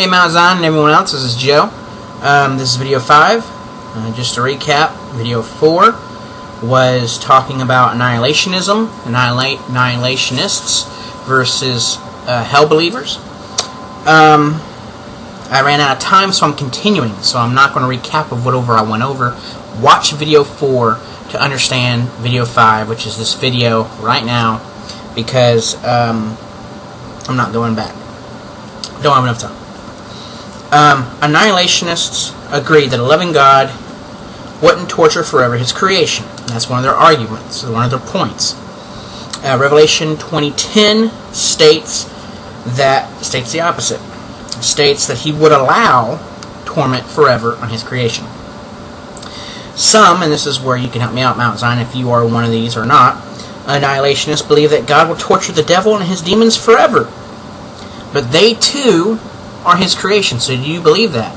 Hey Malzahn and everyone else, this is Joe. This is video 5. Just to recap, video 4 was talking about annihilationism, annihilationists versus hell believers. I ran out of time, so I'm continuing, so I'm not going to recap of whatever I went over. Watch video 4 to understand video 5, which is this video right now, because I'm not going back. Don't have enough time. Annihilationists agree that a loving God wouldn't torture forever His creation. That's one of their arguments, one of their points. Revelation 20:10 states the opposite. It states that He would allow torment forever on His creation. Some, and this is where you can help me out, Mount Zion, if you are one of these or not, annihilationists believe that God will torture the devil and his demons forever. But they too are His creation. So do you believe that?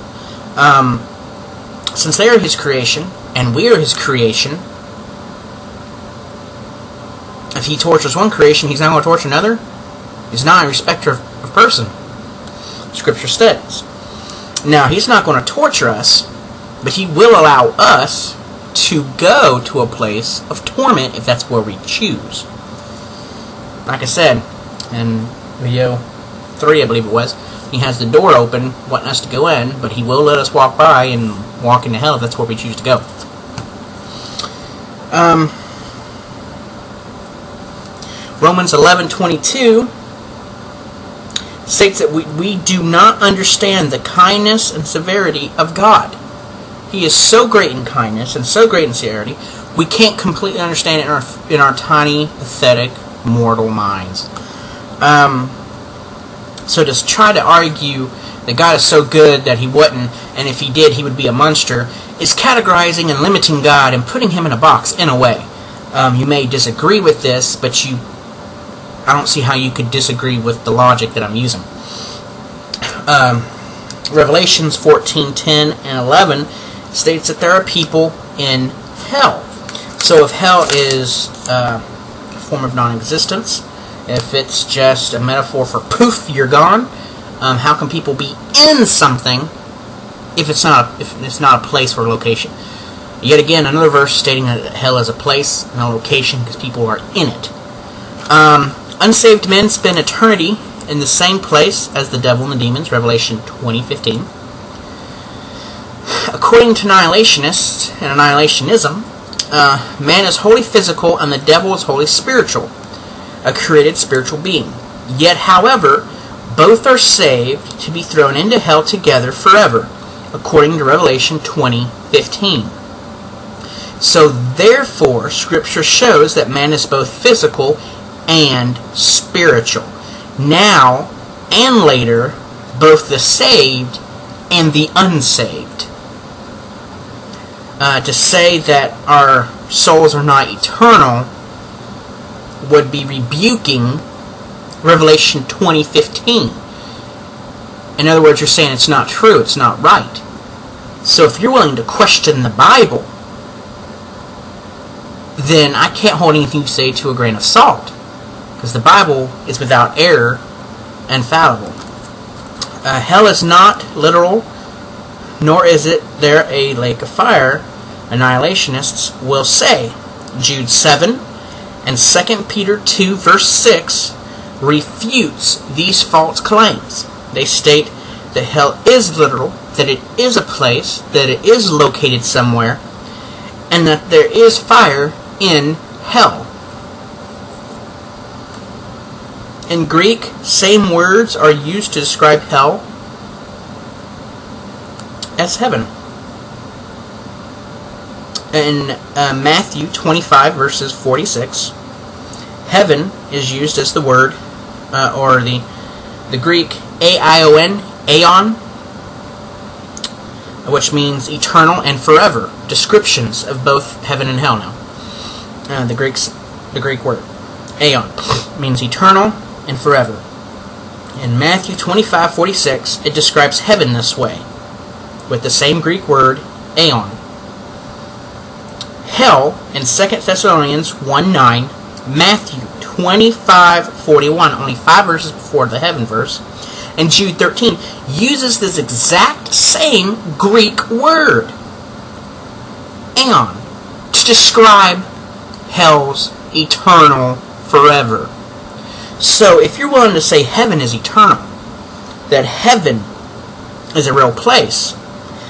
Since they are His creation, and we are His creation, if He tortures one creation, He's not going to torture another? He's not a respecter of person. Scripture states. Now, He's not going to torture us, but He will allow us to go to a place of torment if that's where we choose. Like I said in video 3, I believe it was, He has the door open, wanting us to go in, but He will let us walk by and walk into hell if that's where we choose to go. Romans 11:22 states that we do not understand the kindness and severity of God. He is so great in kindness and so great in severity, we can't completely understand it in our tiny, pathetic, mortal minds. So to try to argue that God is so good that He wouldn't, and if He did, He would be a monster, is categorizing and limiting God and putting Him in a box, in a way. You may disagree with this, but I don't see how you could disagree with the logic that I'm using. Revelations 14:10 and 11 states that there are people in hell. So if hell is a form of non-existence, if it's just a metaphor for poof, you're gone, how can people be in something if it's not a place or a location? Yet again, another verse stating that hell is a place and a location because people are in it. Unsaved men spend eternity in the same place as the devil and the demons, Revelation 20:15. According to annihilationists and annihilationism, man is wholly physical and the devil is wholly spiritual, a created spiritual being. Yet, however, both are saved to be thrown into hell together forever, according to Revelation 20:15. So, therefore, Scripture shows that man is both physical and spiritual. Now and later, both the saved and the unsaved. To say that our souls are not eternal would be rebuking Revelation 20:15. In other words, you're saying it's not true, it's not right. So if you're willing to question the Bible, then I can't hold anything you say to a grain of salt, because the Bible is without error and fallible. Hell is not literal, nor is it there a lake of fire. Annihilationists will say. Jude 7 and 2 Peter 2 verse 6 refutes these false claims. They state that hell is literal, that it is a place, that it is located somewhere, and that there is fire in hell. In Greek, same words are used to describe hell as heaven. In Matthew 25 verses 46, heaven is used as the word, or the Greek aion, which means eternal and forever. Descriptions of both heaven and hell now. The Greek word aion means eternal and forever. In Matthew 25:46, it describes heaven this way, with the same Greek word aion. Hell in 2 Thessalonians 1:9, Matthew 25:41, only 5 verses before the heaven verse, in Jude 13 uses this exact same Greek word, aeon, to describe hell's eternal forever. So if you're willing to say heaven is eternal, that heaven is a real place,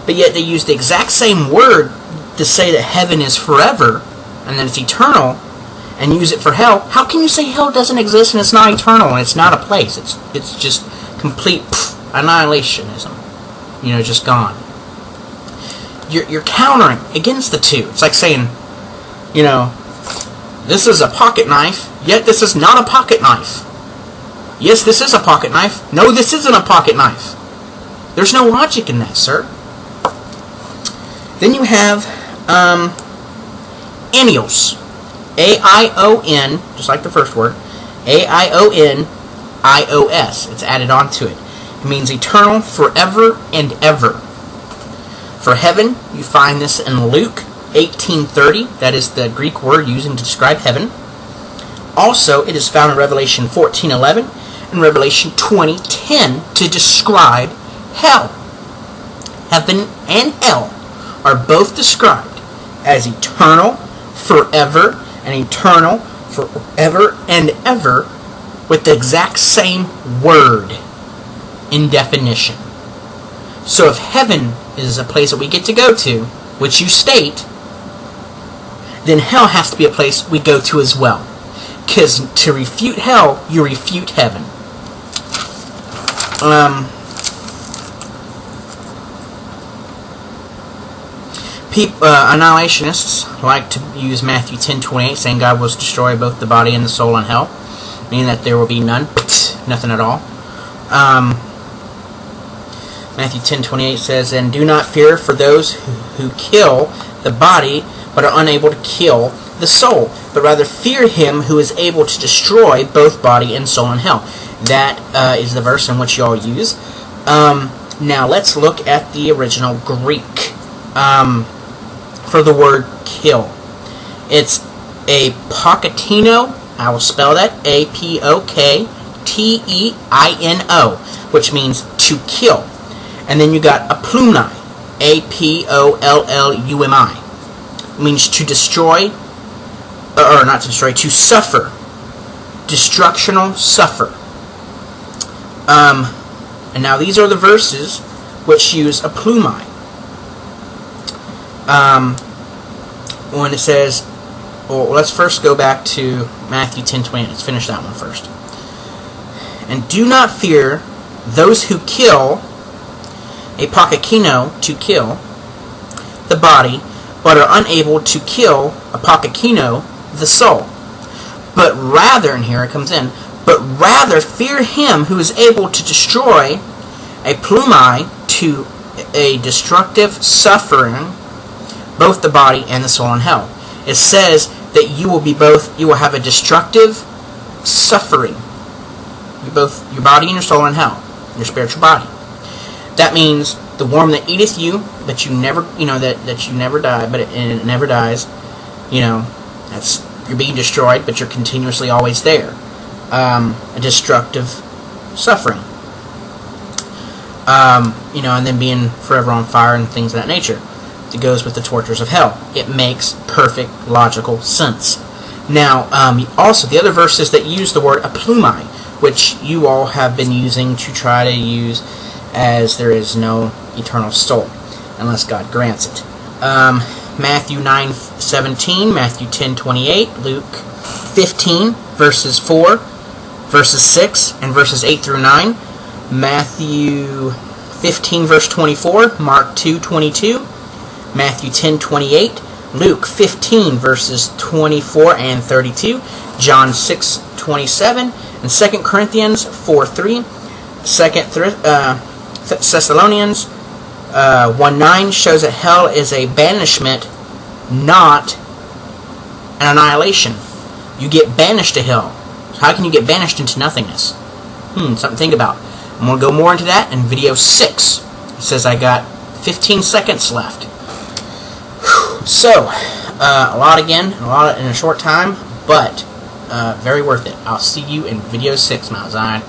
but yet they use the exact same word to say that heaven is forever and that it's eternal, and use it for hell, how can you say hell doesn't exist and it's not eternal and it's not a place? It's just complete annihilationism. Just gone. You're countering against the two. It's like saying, this is a pocket knife, yet this is not a pocket knife. Yes, this is a pocket knife. No, this isn't a pocket knife. There's no logic in that, sir. Then you have Anios. A-I-O-N, just like the first word, A-I-O-N-I-O-S. It's added on to it. It means eternal, forever, and ever. For heaven, you find this in Luke 18:30. That is the Greek word used to describe heaven. Also, it is found in Revelation 14:11 and Revelation 20:10 to describe hell. Heaven and hell are both described as eternal, forever, and eternal, forever and ever, with the exact same word in definition. So if heaven is a place that we get to go to, which you state, then hell has to be a place we go to as well. Because to refute hell, you refute heaven. Annihilationists like to use Matthew 10:28, saying God will destroy both the body and the soul in hell, meaning that there will be nothing at all. Matthew 10:28 says, "And do not fear for those who kill the body, but are unable to kill the soul, but rather fear him who is able to destroy both body and soul in hell." That is the verse in which you all use. Now let's look at the original Greek for the word kill. It's apokatino. I will spell that A-P-O-K-T-E-I-N-O, which means to kill. And then you got aplumni, A-P-O-L-L-U-M-I. It means to destroy, or not to destroy, to suffer. Destructional suffer. And now these are the verses which use aplumai. When it says, well, let's first go back to Matthew 10:20. Let's finish that one first. "And do not fear those who kill," apokakino, to kill, "the body, but are unable to kill," apokakino, "the soul. But rather," and here it comes in, "but rather fear him who is able to destroy," aplumai, to a destructive suffering, "both the body and the soul in hell." It says that you will have a destructive suffering. Your body and your soul in hell, your spiritual body. That means the worm that eateth you, but you never, that you never die, but it never dies. That's, you're being destroyed, but you're continuously always there. A destructive suffering. And then being forever on fire and things of that nature. It goes with the tortures of hell. It makes perfect logical sense. Now, also the other verses that use the word aplumai, which you all have been using to try to use as there is no eternal soul, unless God grants it. Matthew 9:17, Matthew 10:28, Luke 15, verses 4, verses 6, and verses 8 through 9, Matthew 15, verse 24, Mark 2:22, Matthew 10:28, Luke 15, verses 24 and 32, John 6:27, and 2 Corinthians 4:3, 2 Thessalonians 1:9 shows that hell is a banishment, not an annihilation. You get banished to hell. So how can you get banished into nothingness? Something to think about. I'm going to go more into that in video 6. It says I got 15 seconds left. So, a lot again, in a short time, but very worth it. I'll see you in video 6, Mount Zion.